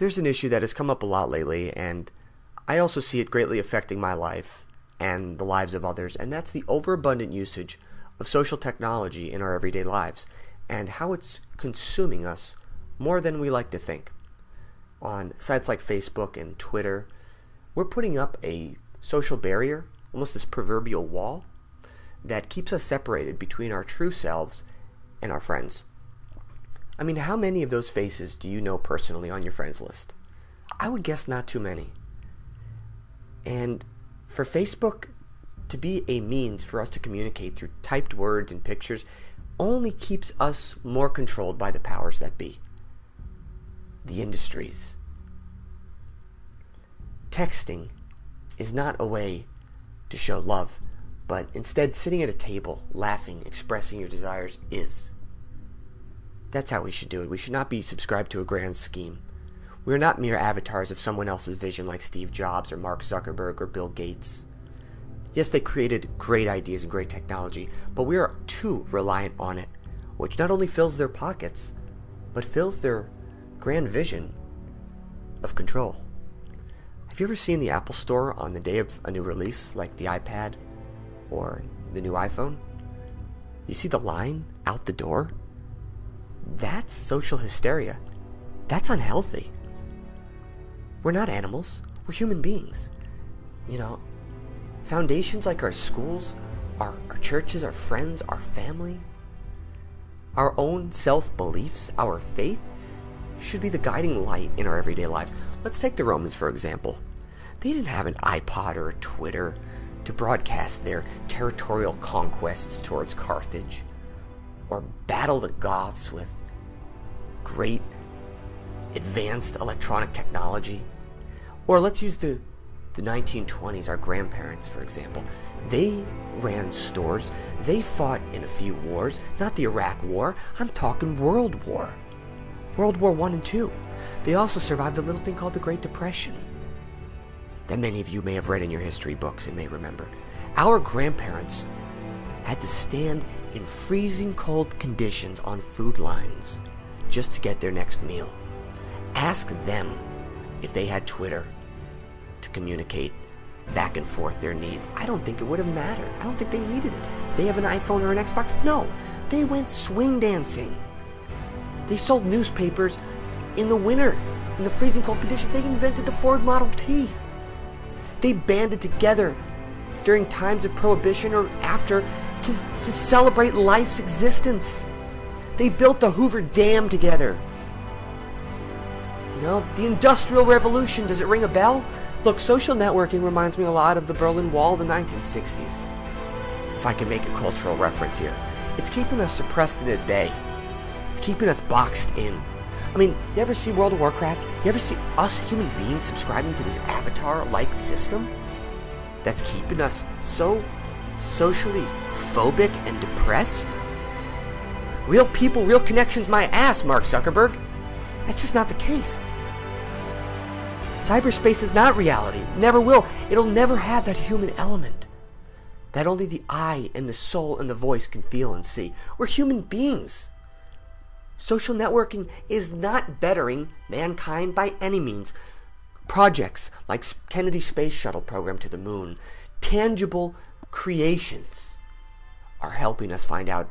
There's an issue that has come up a lot lately, and I also see it greatly affecting my life and the lives of others, and that's the overabundant usage of social technology in our everyday lives and how it's consuming us more than we like to think. On sites like Facebook and Twitter, we're putting up a social barrier, almost this proverbial wall, that keeps us separated between our true selves and our friends. I mean, how many of those faces do you know personally on your friends list? I would guess not too many. And for Facebook to be a means for us to communicate through typed words and pictures only keeps us more controlled by the powers that be. The industries. Texting is not a way to show love, but instead sitting at a table, laughing, expressing your desires is. That's how we should do it. We should not be subscribed to a grand scheme. We are not mere avatars of someone else's vision like Steve Jobs or Mark Zuckerberg or Bill Gates. Yes, they created great ideas and great technology, but we are too reliant on it, which not only fills their pockets, but fills their grand vision of control. Have you ever seen the Apple Store on the day of a new release, like the iPad or the new iPhone? You see the line out the door? That's social hysteria. That's unhealthy. We're not animals. We're human beings. You know, foundations like our schools, our churches, our friends, our family, our own self-beliefs, our faith, should be the guiding light in our everyday lives. Let's take the Romans, for example. They didn't have an iPod or a Twitter to broadcast their territorial conquests towards Carthage, or battle the Goths with great advanced electronic technology. Or let's use the 1920s, our grandparents, for example. They ran stores. They fought in a few wars, not the Iraq War. I'm talking World War. World War I and II. They also survived a little thing called the Great Depression that many of you may have read in your history books and may remember. Our grandparents had to stand in freezing cold conditions on food lines just to get their next meal. Ask them if they had Twitter to communicate back and forth their needs. I don't think it would have mattered. I don't think they needed it. They have an iPhone or an Xbox? No. They went swing dancing. They sold newspapers in the winter, in the freezing cold conditions. They invented the Ford Model T. They banded together during times of prohibition or after to celebrate life's existence. They built the Hoover Dam together. You know, the Industrial Revolution, does it ring a bell? Look, social networking reminds me a lot of the Berlin Wall of the 1960s. If I can make a cultural reference here. It's keeping us suppressed and at bay. It's keeping us boxed in. I mean, you ever see World of Warcraft? You ever see us human beings subscribing to this avatar-like system that's keeping us so socially phobic and depressed? Real people, real connections, my ass, Mark Zuckerberg. That's just not the case. Cyberspace is not reality. Never will. It'll never have that human element that only the eye and the soul and the voice can feel and see. We're human beings. Social networking is not bettering mankind by any means. Projects like Kennedy's Space Shuttle program to the moon, tangible creations, are helping us find out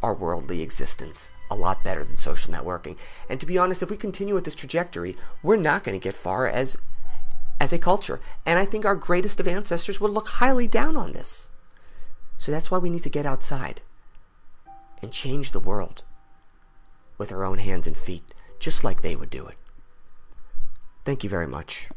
our worldly existence a lot better than social networking. And to be honest, if we continue with this trajectory, we're not going to get far as a culture. And I think our greatest of ancestors would look highly down on this. So that's why we need to get outside and change the world with our own hands and feet, just like they would do it. Thank you very much.